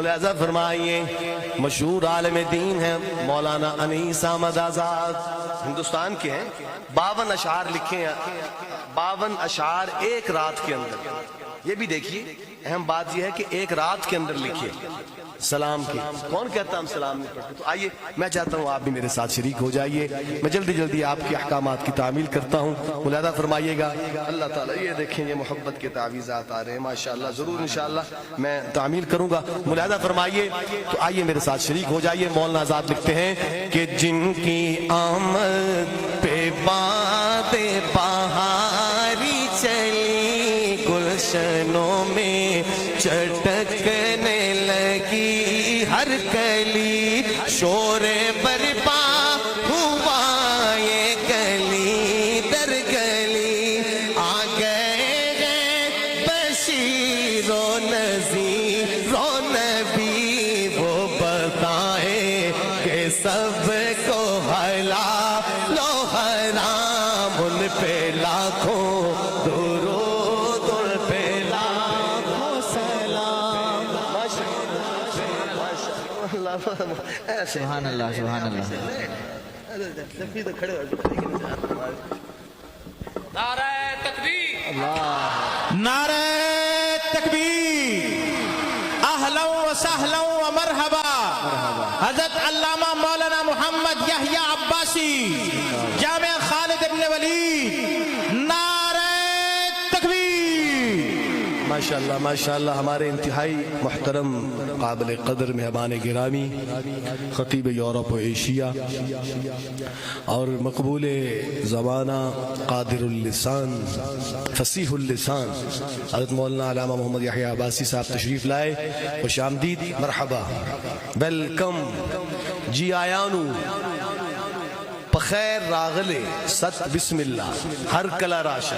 ملاحظہ فرمائیے مشہور عالم دین ہیں مولانا انیس احمد آزاد، ہندوستان کے ہیں، 52 اشعار لکھے ہیں، 52 اشعار ایک رات کے اندر۔ یہ بھی دیکھیے اہم بات یہ ہے کہ ایک رات کے اندر لکھے سلام کی۔ کون کہتا ہم سلام نہیں پڑھتے؟ تو آئیے میں چاہتا ہوں آپ بھی میرے ساتھ شریک ہو جائیے، میں جلدی جلدی آپ کے احکامات کی تعمیل کرتا ہوں، ملاحظہ فرمائیے گا۔ اللہ تعالیٰ یہ دیکھیں یہ محبت کے تعویذات آ رہے ہیں ماشاءاللہ، ضرور انشاءاللہ میں تعمیل کروں گا، ملاحظہ فرمائیے۔ تو آئیے میرے ساتھ شریک ہو جائیے۔ مولانا آزاد لکھتے ہیں کہ جن کی آمد پہ باد بہاری چلی، گلشنوں میں چٹکنے لگی ہر کلی، شور برپا ہوا یہ گلی در گلی، آ گئے ہیں بشیر و نذیر و نبی، وہ بتائیں کہ سب کو حلال و حرام، ان پہ لاکھوں درود، ان پہ لاکھوں سلام۔ سبحان اللہ سبحان اللہ۔ نعرہ تکبیر، نعرہ تکبیر، اہلا و سہلا و مرحبا۔ حضرت علامہ مولانا محمد یحییٰ عباسی جامعہ خالد ابن ولید، نعرہ تکبیر۔ ماشاءاللہ ماشاءاللہ، ہمارے انتہائی محترم قابل قدر مہمان گرامی خطیب یورپ و ایشیا اور مقبول زمانہ قادر اللسان فصیح اللسان حضرت مولانا علامہ محمد یحییٰ عباسی صاحب تشریف لائے، خوش آمدید، مرحبا، ویلکم، جی آیانو، بخیر راغلے، ست بسم اللہ، ہر کلا راشا۔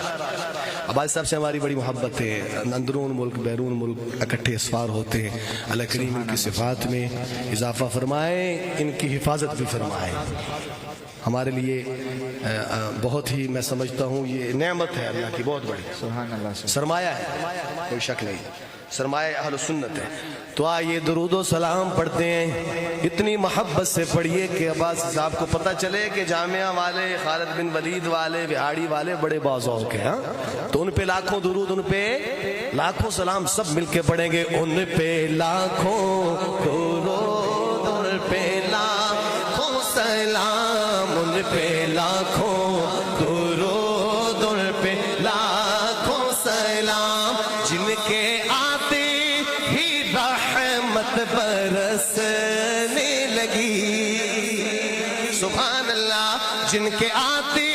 عباس صاحب سے ہماری بڑی محبت ہے، اندرون ملک بیرون ملک اکٹھے اسفار ہوتے ہیں، اللہ کریم ان کی صفات میں اضافہ فرمائے، ان کی حفاظت بھی فرمائے۔ ہمارے لیے بہت ہی میں سمجھتا ہوں یہ نعمت ہے اللہ کی بہت بڑی، سبحان اللہ۔ سرمایہ ہے، کوئی شک نہیں، سرمایہ اہل سنت ہے۔ تو آئیے درود و سلام پڑھتے ہیں، اتنی محبت سے پڑھیے کہ عباس صاحب کو پتہ چلے کہ جامعہ والے، خالد بن ولید والے، بہاڑی والے بڑے باذوق ہیں، تو ان پہ لاکھوں درود، ان پہ لاکھوں سلام سب مل کے پڑھیں گے۔ ان پہ لاکھوں درود، ان پہ لاکھوں سلام، ان پہ لاکھوں درود، ان پہ لاکھوں سلام، جن کے برسنے لگی، سبحان اللہ، جن کے آتے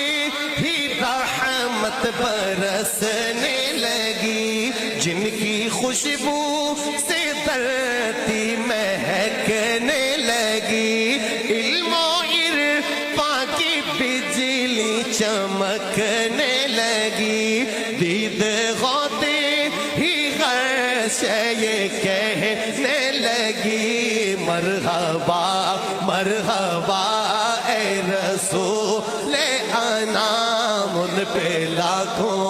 ہی رحمت برسنے لگی، جن کی خوشبو سے دھرتی مہکنے لگی، علم و عرفان کی بجلی چمکنے لگی، دید غوطے ہی غرش یہ کہنے لگی، مرحبا مرحبا اے رسول انام، ان پہ لاکھوں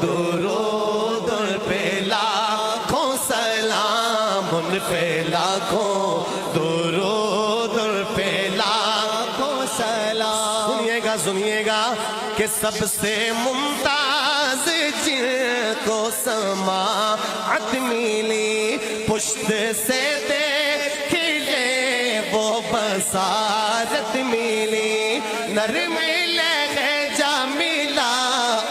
درود، ان پہ لاکھوں سلام، ان پہ لاکھوں درود، ان پہ لاکھوں سلام۔ سنیے گا کہ سب سے ممتاز جن کو سماعت ملی، پشت سے دیکھیے وہ بصارت ملی، نرم لہجہ ملا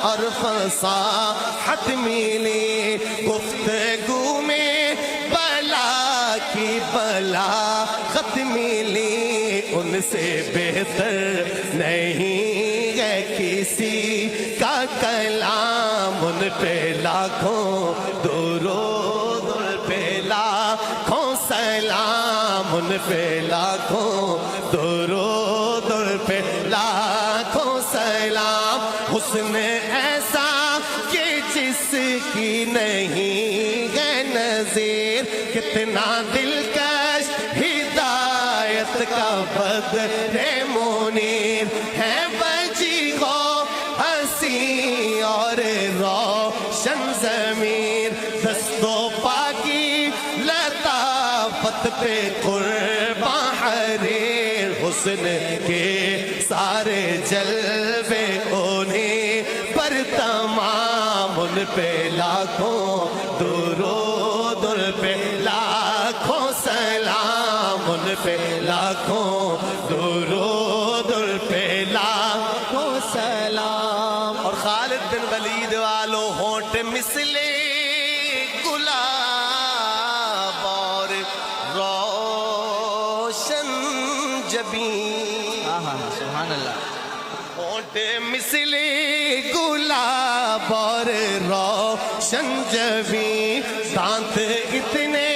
اور فصاحت ملی، گفتگو میں بلا کی بلاغت ملی، ان سے بہتر نہیں ہے کسی کا کلام، ان پہ لاکھوں درود، ان پہ لاکھوں سلام، ان پہ لاکھوں درود، ان پہ لاکھوں سلام، حسن ایسا کہ جس کی نہیں ہے نظیر، کتنا دلکش ہدایت کا بدر منیر ہے، بجی ہو ہنسی اور روشن ضمیر، دست و پاکی لطافت دعوت پہ قرباں حریر حسن کے سارے جلوے انہیں پر تمام ان پہ لاکھوں درود ان پہ لاکھوں سلام ان پہ لاکھوں درود ان پہ لاکھوں سلام اور خالد بن ولید والو ہونٹ مثلے گلاب اور روشن جبین سبحان اللہ ہونٹ مثلے گلاب اور روشن جبین دانت اتنے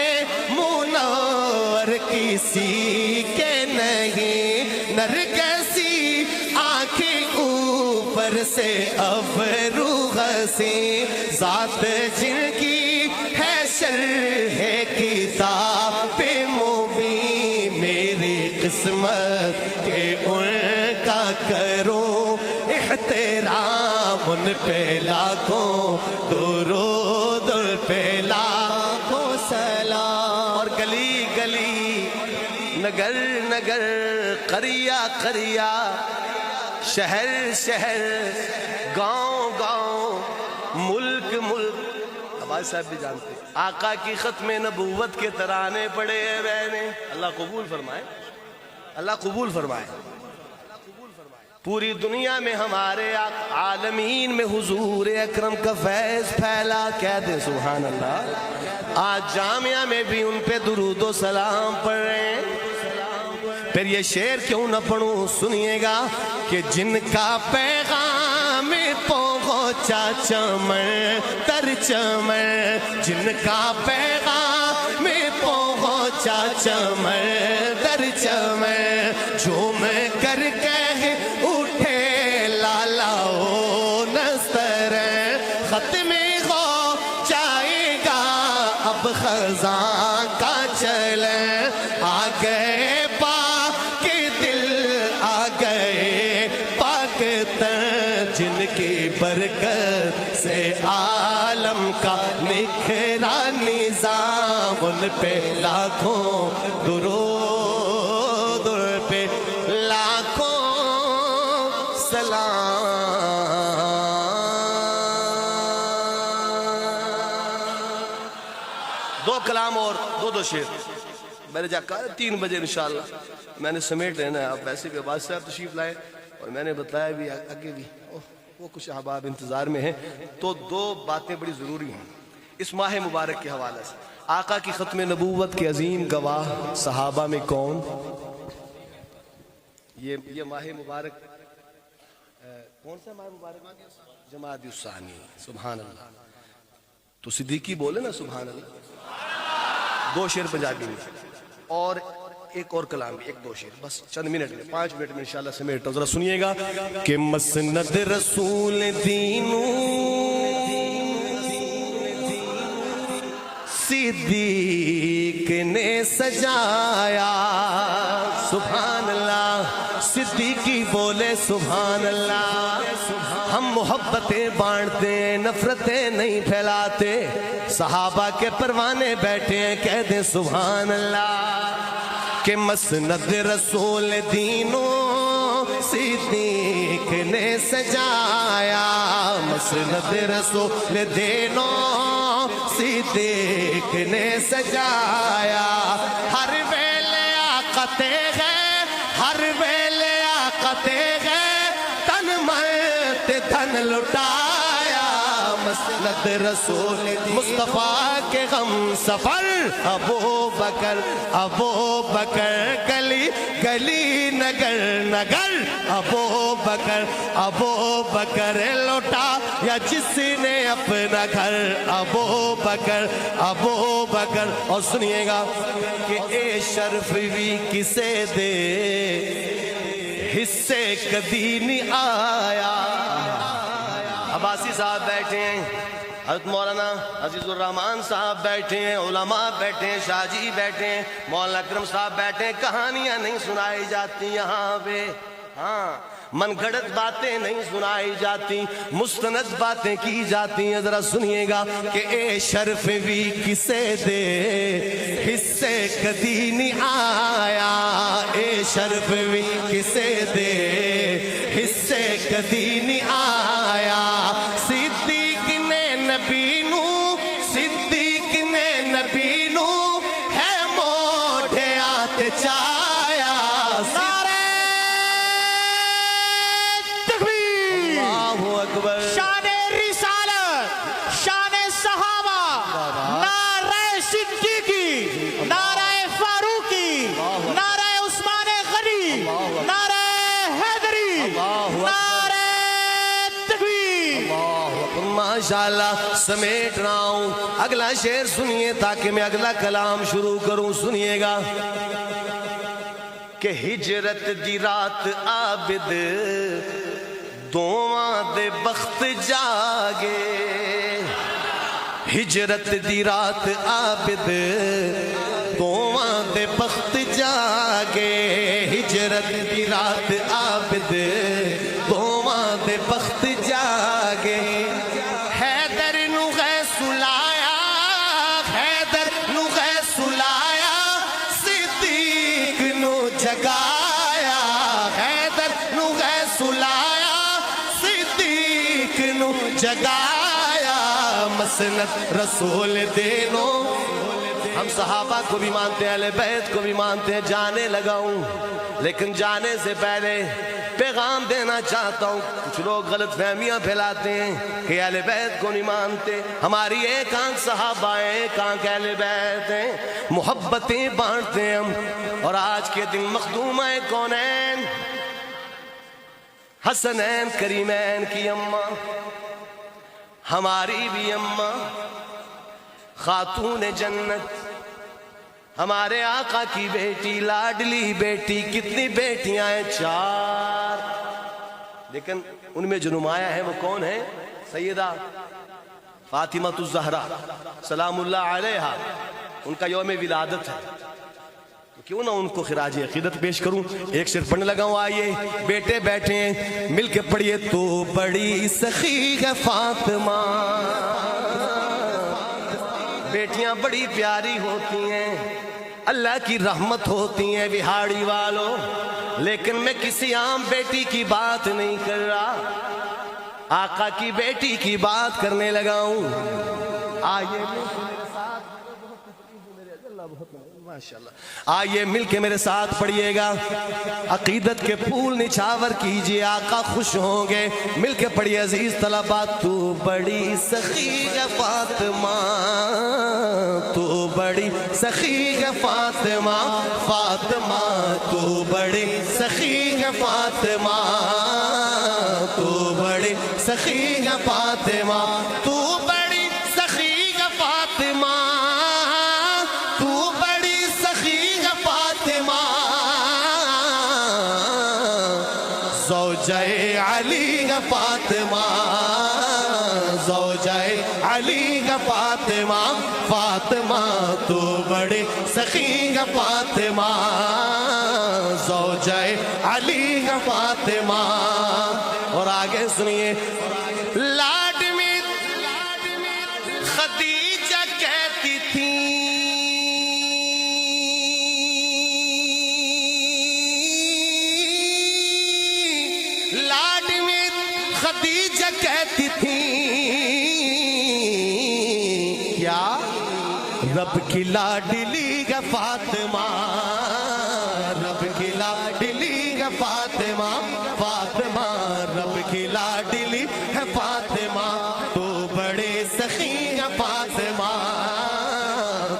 منور کسی کے نہیں نرگسی آنکھیں اوپر سے ابرو غسی ذات جن کی ہے شرح کتاب مبین میری قسمت کے ان کا کروں احترام ان پہ لاکھوں درود ان پہ لاکھوں سلام اور گلی گلی نگر نگر قریہ قریہ شہر شہر گاؤں گاؤں ملک ملک عباس صاحب بھی جانتے ہیں آقا کی ختم نبوت کے ترانے پڑے ہیں بہنیں اللہ قبول فرمائے اللہ قبول فرمائے پوری دنیا میں ہمارے عالمین میں حضور اکرم کا فیض پھیلا کہہ دیں سبحان اللہ آج جامعہ میں بھی ان پہ درود و سلام پڑھ رہے ہیں پھر یہ شعر کیوں نہ پڑھوں سنیے گا کہ جن کا پیغام پہنچا چمن تر چمن جن کا پیغام پہنچا چمن تر چمن جھوم کر کہہ اٹھے لالا او نستر ختم ہو جائے گا اب خزاں کا چلن آ گئے جن کی برکت سے عالم کا نکھرا نظام ان پہ لاکھوں درود ان پہ لاکھوں سلام دو کلام اور دو شعر میں نے جا کہا 3 بجے انشاءاللہ میں نے سمیٹ لینا ہے آپ ویسے بھی عباس صاحب تشریف لائے اور میں نے بتایا بھی آگے بھی وہ کچھ احباب انتظار میں ہیں تو 2 باتیں بڑی ضروری ہیں اس ماہ مبارک کے حوالے سے آقا کی ختم نبوت کے عظیم گواہ صحابہ میں کون یہ ماہ مبارک کون سا ماہ مبارک جمادی الثانی سبحان اللہ تو صدیقی بولے نا سبحان اللہ 2 شعر پنجابی میں اور ایک اور کلام بھی 1-2 شعر بس چند منٹ میں 5 منٹ میں انشاءاللہ سمیٹا ذرا سنیے گا کہ مسند رسول دینو صدیق نے سجایا سبحان اللہ صدیقی بولے سبحان اللہ ہم محبتیں بانٹتے ہیں نفرتیں نہیں پھیلاتے صحابہ کے پروانے بیٹھے ہیں کہہ دیں سبحان اللہ کہ مسند رسول دینوں صدیق نے سجایا مسند رسول دینوں صدیق نے سجایا ہر ویلے آقتے گئے ہر ویلے آقتے گئے تن مرت دھن لٹایا مسند رسول مصطفیٰ کے غم سفر ابو بکر گلی گلی نگر نگر ابو بکر لوٹا یا جس نے اپنا گھر ابو بکر اور سنیے گا کہ اے شرف بھی کسے دے حصے کبھی نہیں آیا عباسی صاحب بیٹھے ہیں حضرت مولانا عزیز الرحمان صاحب بیٹھے ہیں علماء بیٹھے ہیں شاہ جی بیٹھے ہیں مولانا اکرم صاحب بیٹھے ہیں کہانیاں نہیں سنائی جاتی یہاں پہ ہاں من گھڑت باتیں نہیں سنائی جاتی، مستند باتیں کی جاتی ہیں. ذرا سنیے گا کہ اے شرف بھی کسے دے حصے کدی نہیں آیا، اے شرف بھی کسے دے حصے کدی نہیں آیا. صدیق نے نبی نو، صدیق نے نبی نو ہے موٹے آتے چایا. اللہ اکبر. شان رسالت، شان صحابہ، نعرہ صدیقی، نعرہ فاروقی، نعرہ عثمان غنی، نعرہ حیدری، نعرہ تکبیر. ماشاءاللہ سمیٹ رہا ہوں. اگلا شعر سنیے تاکہ میں اگلا کلام شروع کروں. سنیے گا کہ ہجرت دی رات عابد دوواں دے بخت جاگے، ہجرت دی رات عابد دوواں دے بخت جاگے، ہجرت دی رات عابد دوواں دے بخت جاگے. حیدر نو غیث لایا، حیدر نو غیث لایا، صدیق نو جگایا، حیدر نو غیث لایا، صدیق نو جگایا. مسند رسول دینو. ہم صحابہ کو بھی مانتے ہیں، اہل بیت کو بھی مانتے ہیں. جانے لگا ہوں لیکن جانے سے پہلے پیغام دینا چاہتا ہوں. کچھ لوگ غلط فہمیاں پھیلاتے ہیں کہ اہل بیت کو نہیں مانتے. ہماری ایک آنکھ صحابہ ہیں، ایک آنکھ اہل بیت ہیں. محبتیں بانٹتے ہیں ہم. اور آج کے دن مخدومہ کونین حسنین کریمین کی اماں، ہماری بھی اماں خاتون جنت، ہمارے آقا کی بیٹی، لاڈلی بیٹی. کتنی بیٹیاں ہیں؟ 4. لیکن ان میں جو نمایاں ہیں وہ کون ہیں؟ سیدہ فاطمہ الزہرا سلام اللہ علیہا. ان کا یوم ولادت ہے، تو کیوں نہ ان کو خراج عقیدت پیش کروں. ایک شعر پڑھنے لگا ہوں. آئیے بیٹے بیٹھے ہیں، مل کے پڑھیے. تو بڑی سخی ہے فاطمہ. بیٹیاں بڑی پیاری ہوتی ہیں، اللہ کی رحمت ہوتی ہیں بہاڑی والوں. لیکن میں کسی عام بیٹی کی بات نہیں کر رہا، آقا کی بیٹی کی بات کرنے لگا ہوں. آئیے آئیے مل کے میرے ساتھ پڑھیے گا. عقیدت کے پھول نچھاور کیجئے، آقا خوش ہوں گے. مل کے پڑھیے عزیز طلباء. تو بڑی سخی ہے فاطمہ، تو بڑی سخی ہے فاطمہ، فاطمہ تو بڑی سخی ہے فاطمہ، تو بڑی سخی ہے فاطمہ، تو بڑی سخی ہے فاطمہ، تو بڑی سخی ہے فاطمہ. زوجہ علی ہے فاطمہ، زوجہ علی ہے فاطمہ، فاطمہ تو بڑی سخی ہے فاطمہ، زوجہ علی ہے فاطمہ. اور آگے سنیے. لاڈ میں خدیجہ کہتی تھی، لاڈ میں خدیجہ کہتی تھی، کیا رب کی لاڈلی ہے فاطمہ، رب کی لاڈلی ہے فاطمہ، فاطمہ رب کی لاڈلی ہے فاطمہ. تو بڑے سخی ہے فاطمہ،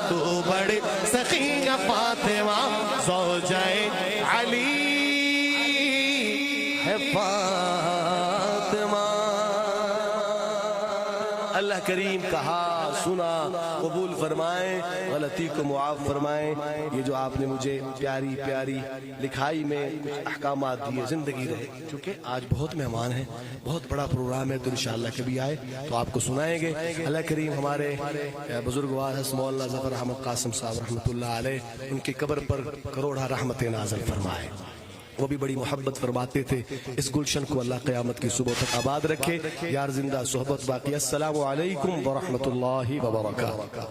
تو بڑے سخی ہے فاطمہ، زوجہ علی ہے فاطمہ. اللہ کریم کہا سنا قبول فرمائیں، غلطی کو معاف فرمائیں. یہ جو آپ نے مجھے پیاری پیاری لکھائی میں کچھ احکامات دیے، زندگی رہے. چونکہ آج بہت مہمان ہیں، بہت بڑا پروگرام ہے، تو انشاءاللہ کبھی آئے تو آپ کو سنائیں گے. اللہ کریم ہمارے بزرگوار حضرت مولانا ظفر احمد قاسم صاحب رحمۃ اللہ علیہ، ان کی قبر پر کروڑا رحمت نازل فرمائے. وہ بھی بڑی محبت فرماتے تھے. اس گلشن کو اللہ قیامت کی صبح تک آباد رکھے. یار زندہ صحبت باقی. السلام علیکم ورحمۃ اللہ وبرکاتہ.